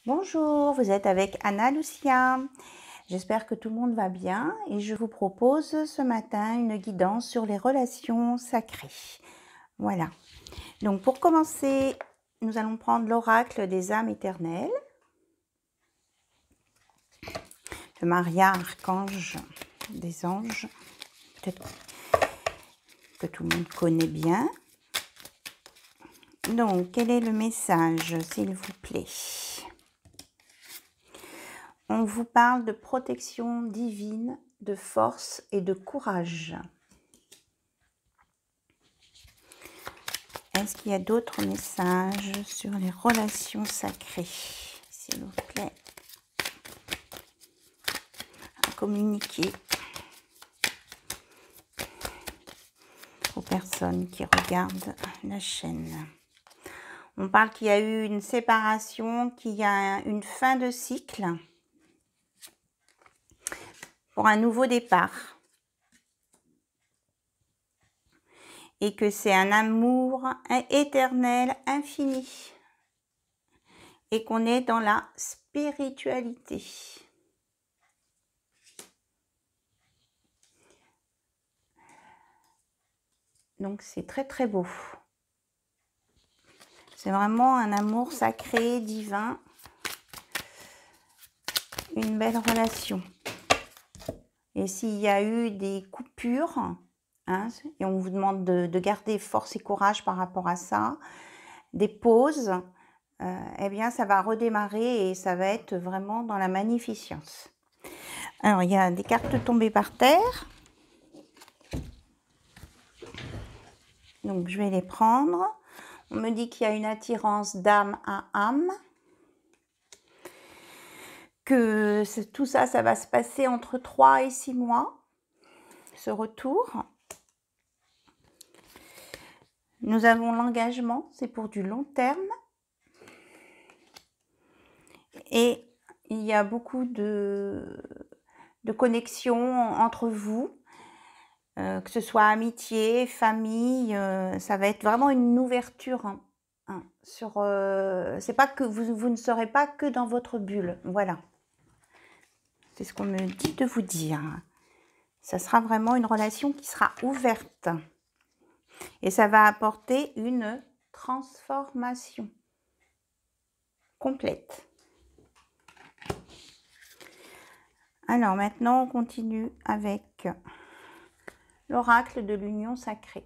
Bonjour, vous êtes avec Anna Lucia. J'espère que tout le monde va bien et je vous propose ce matin une guidance sur les relations sacrées. Voilà. Donc pour commencer, nous allons prendre l'oracle des âmes éternelles de Maria, archange des anges, peut-être que tout le monde connaît bien. Donc, quel est le message, s'il vous plaît? On vous parle de protection divine, de force et de courage. Est-ce qu'il y a d'autres messages sur les relations sacrées, s'il vous plaît, à communiquer aux personnes qui regardent la chaîne? On parle qu'il y a eu une séparation, qu'il y a une fin de cycle pour un nouveau départ. Et que c'est un amour éternel, infini. Et qu'on est dans la spiritualité. Donc c'est très très beau. C'est vraiment un amour sacré, divin. Une belle relation. Et s'il y a eu des coupures, hein, et on vous demande de garder force et courage par rapport à ça, des pauses, eh bien ça va redémarrer et ça va être vraiment dans la magnificence. Alors il y a des cartes tombées par terre. Donc je vais les prendre. On me dit qu'il y a une attirance d'âme à âme. Que tout ça, ça va se passer entre 3 et 6 mois, ce retour. Nous avons l'engagement, c'est pour du long terme. Et il y a beaucoup de connexions entre vous, que ce soit amitié, famille, ça va être vraiment une ouverture. Sur, c'est pas que vous ne serez pas que dans votre bulle, voilà. C'est ce qu'on me dit de vous dire. Ça sera vraiment une relation qui sera ouverte. Et ça va apporter une transformation complète. Alors maintenant, on continue avec l'oracle de l'union sacrée.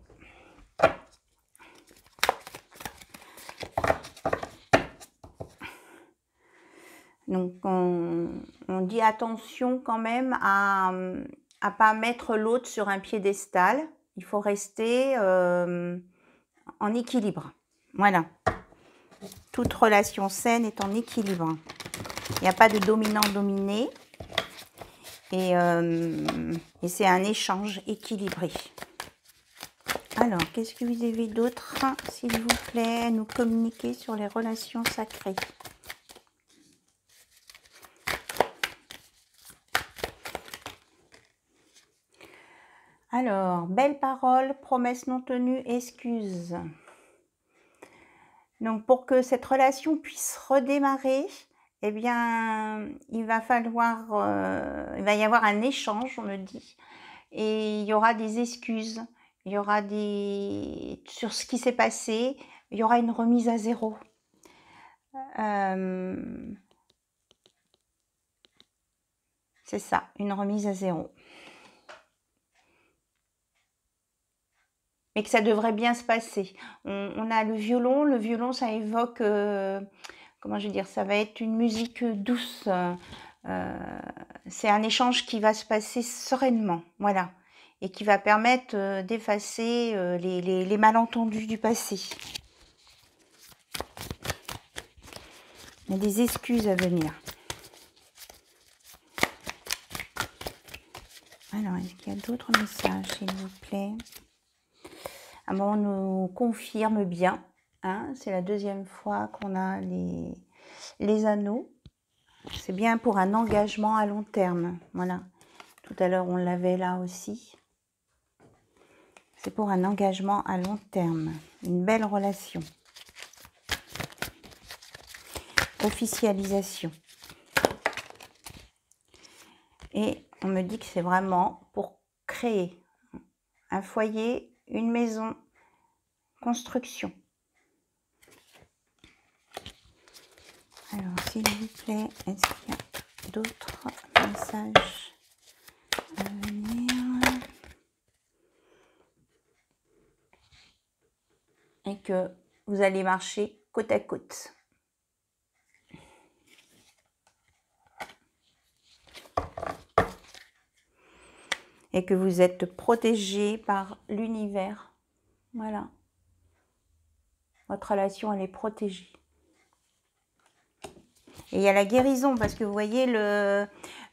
Donc on dit attention quand même à pas mettre l'autre sur un piédestal. Il faut rester en équilibre. Voilà. Toute relation saine est en équilibre. Il n'y a pas de dominant-dominé. Et c'est un échange équilibré. Alors, qu'est-ce que vous avez d'autre, s'il vous plaît, à nous communiquer sur les relations sacrées? Alors, belles paroles, promesses non tenues, excuses. Donc, pour que cette relation puisse redémarrer, eh bien, il va y avoir un échange, on me dit, et il y aura des excuses, il y aura sur ce qui s'est passé, il y aura une remise à zéro. C'est ça, une remise à zéro. Mais que ça devrait bien se passer. On a le violon ça évoque, comment je vais dire, ça va être une musique douce. C'est un échange qui va se passer sereinement, voilà. Et qui va permettre d'effacer les malentendus du passé. Il y a des excuses à venir. Alors, est-ce qu'il y a d'autres messages, s'il vous plaît? Ah bon, on nous confirme bien. Hein, c'est la deuxième fois qu'on a les anneaux. C'est bien pour un engagement à long terme. Voilà. Tout à l'heure, on l'avait là aussi. C'est pour un engagement à long terme. Une belle relation. officialisation. Et on me dit que c'est vraiment pour créer un foyer, une maison, construction. Alors, s'il vous plaît, est-ce qu'il y a d'autres messages à venir? Et que vous allez marcher côte à côte. Et que vous êtes protégé par l'univers. Voilà. Votre relation, elle est protégée. Et il y a la guérison, parce que vous voyez le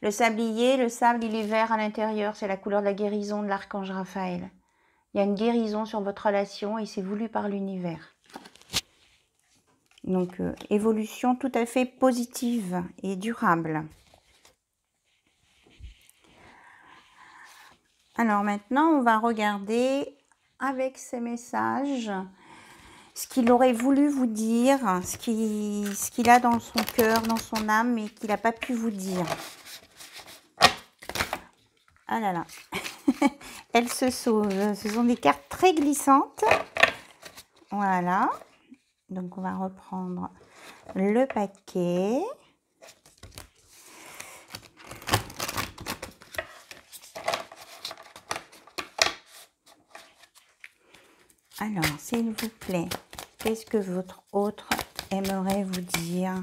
sablier, le sable, il est vert à l'intérieur. C'est la couleur de la guérison de l'archange Raphaël. Il y a une guérison sur votre relation et c'est voulu par l'univers. Donc, évolution tout à fait positive et durable. Alors maintenant, on va regarder avec ces messages ce qu'il aurait voulu vous dire, ce qu'il a dans son cœur, dans son âme, mais qu'il n'a pas pu vous dire. Ah là là, elle se sauve. Ce sont des cartes très glissantes. Voilà. Donc, on va reprendre le paquet. Alors, s'il vous plaît, qu'est-ce que votre autre aimerait vous dire?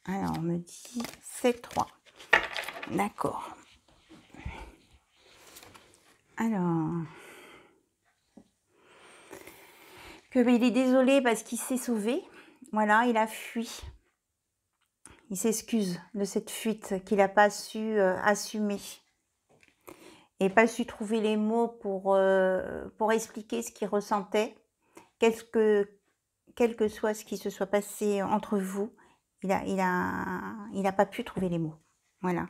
Alors, on me dit C3. D'accord. Alors, il est désolé parce qu'il s'est sauvé. Voilà, il a fui. Il s'excuse de cette fuite qu'il n'a pas su assumer. Et pas su trouver les mots pour expliquer ce qu'il ressentait. Quel que soit ce qui se soit passé entre vous, il a pas pu trouver les mots. Voilà.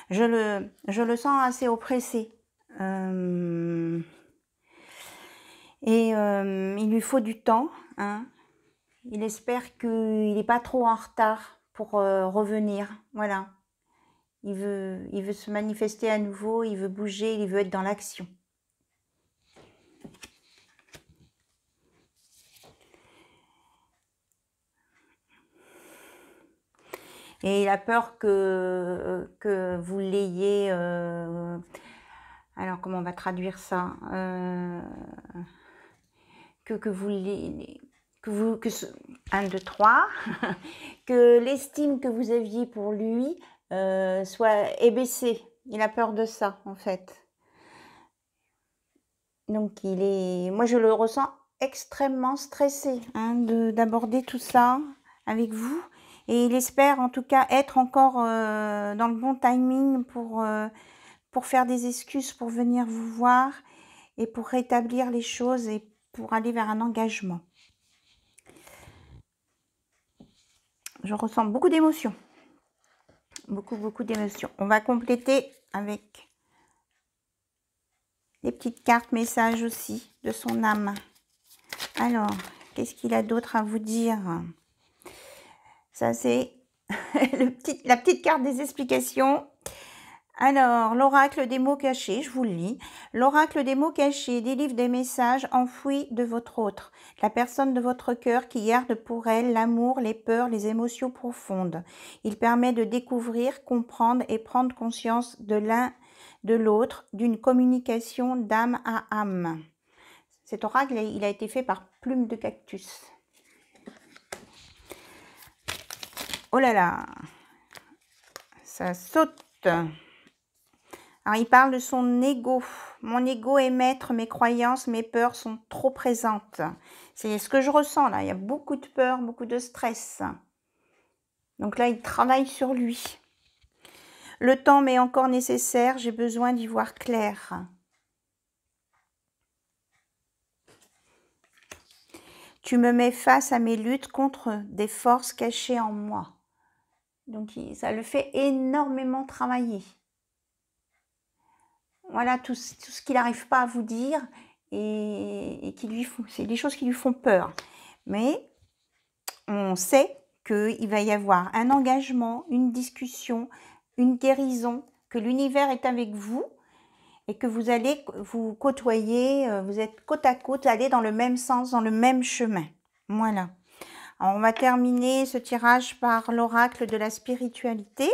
Je le sens assez oppressé. Il lui faut du temps. Hein. Il espère qu'il n'est pas trop en retard pour revenir. Voilà. Il veut se manifester à nouveau, il veut bouger, il veut être dans l'action. Et il a peur que vous l'ayez... alors, comment on va traduire ça? Que vous l'ayez... 1, 2, 3. Que l'estime que vous aviez pour lui est baissée. Il a peur de ça, en fait. Donc, moi, je le ressens extrêmement stressé hein, d'aborder tout ça avec vous. Et il espère, en tout cas, être encore dans le bon timing pour faire des excuses, pour venir vous voir et pour rétablir les choses et pour aller vers un engagement. Je ressens beaucoup d'émotions. Beaucoup d'émotions. On va compléter avec les petites cartes messages aussi de son âme. Alors, qu'est-ce qu'il a d'autre à vous dire? Ça, c'est la petite carte des explications. Alors, l'oracle des mots cachés, je vous le lis. L'oracle des mots cachés délivre des messages enfouis de votre autre, la personne de votre cœur qui garde pour elle l'amour, les peurs, les émotions profondes. Il permet de découvrir, comprendre et prendre conscience de l'un de l'autre, d'une communication d'âme à âme. Cet oracle, il a été fait par Plume de Cactus. Oh là là, ça saute. Alors, il parle de son ego. Mon ego est maître, mes croyances, mes peurs sont trop présentes. C'est ce que je ressens là. Il y a beaucoup de peur, beaucoup de stress. Donc là, il travaille sur lui. Le temps m'est encore nécessaire, j'ai besoin d'y voir clair. Tu me mets face à mes luttes contre des forces cachées en moi. Donc, ça le fait énormément travailler. Voilà tout ce qu'il n'arrive pas à vous dire. et c'est des choses qui lui font peur. Mais on sait qu'il va y avoir un engagement, une discussion, une guérison, que l'univers est avec vous et que vous allez vous côtoyer, vous êtes côte à côte, aller dans le même sens, dans le même chemin. Voilà. Alors, on va terminer ce tirage par l'oracle de la spiritualité.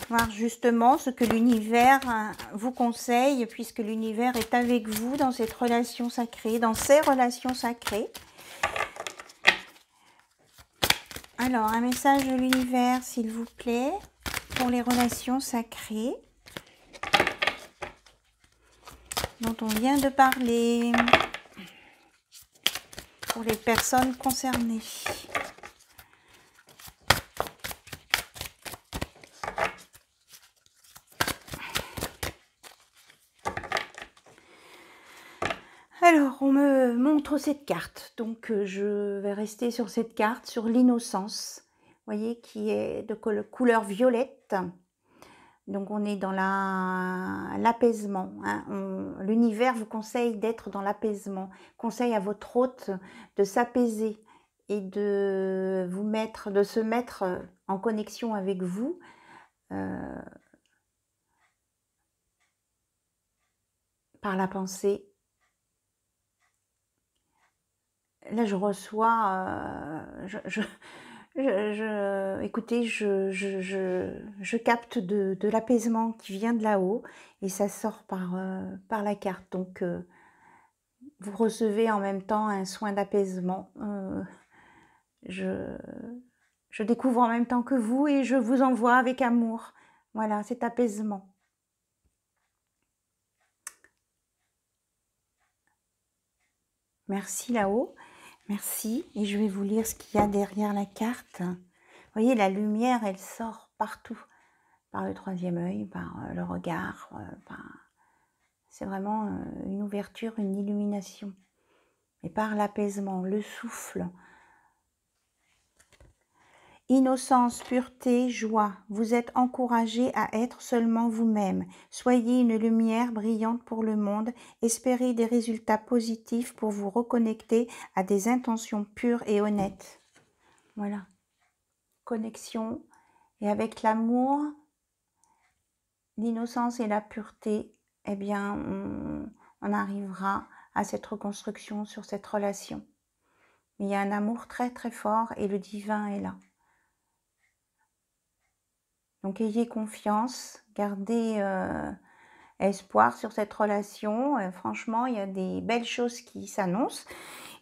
Voir justement ce que l'univers vous conseille, puisque l'univers est avec vous dans cette relation sacrée, dans ces relations sacrées. Alors, un message de l'univers, s'il vous plaît, pour les relations sacrées dont on vient de parler, pour les personnes concernées. Alors, on me montre cette carte, donc je vais rester sur cette carte, sur l'innocence, vous voyez, qui est de couleur violette. Donc, on est dans l'apaisement. Hein. L'univers vous conseille d'être dans l'apaisement, conseille à votre hôte de s'apaiser et de se mettre en connexion avec vous. Par la pensée. Là, je reçois, écoutez, je capte de l'apaisement qui vient de là-haut et ça sort par la carte. Donc, vous recevez en même temps un soin d'apaisement. Je découvre en même temps que vous et je vous envoie avec amour. Voilà, cet apaisement. Merci là-haut. Merci. Et je vais vous lire ce qu'il y a derrière la carte. Vous voyez, la lumière, elle sort partout. Par le troisième œil, par le regard. C'est vraiment une ouverture, une illumination. Et par l'apaisement, le souffle. Innocence, pureté, joie. Vous êtes encouragés à être seulement vous-même. Soyez une lumière brillante pour le monde. Espérez des résultats positifs pour vous reconnecter à des intentions pures et honnêtes. Voilà. Connexion. Et avec l'amour, l'innocence et la pureté, eh bien, on arrivera à cette reconstruction sur cette relation. Mais il y a un amour très très fort et le divin est là. Donc, ayez confiance, gardez espoir sur cette relation. Franchement, il y a des belles choses qui s'annoncent.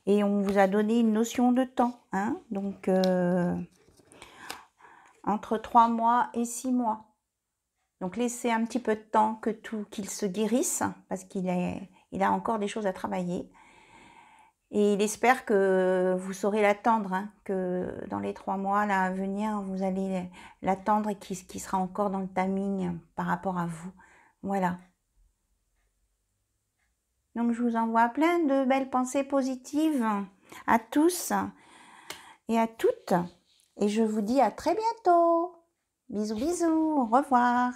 Et on vous a donné une notion de temps. Hein, donc, entre 3 mois et 6 mois. Donc, laissez un petit peu de temps qu'il se guérisse, parce qu'il a encore des choses à travailler. Et il espère que vous saurez l'attendre, hein, que dans les 3 mois là, à venir, vous allez l'attendre et qu'il sera encore dans le timing par rapport à vous. Voilà. Donc, je vous envoie plein de belles pensées positives à tous et à toutes. Et je vous dis à très bientôt. Bisous, bisous. Au revoir.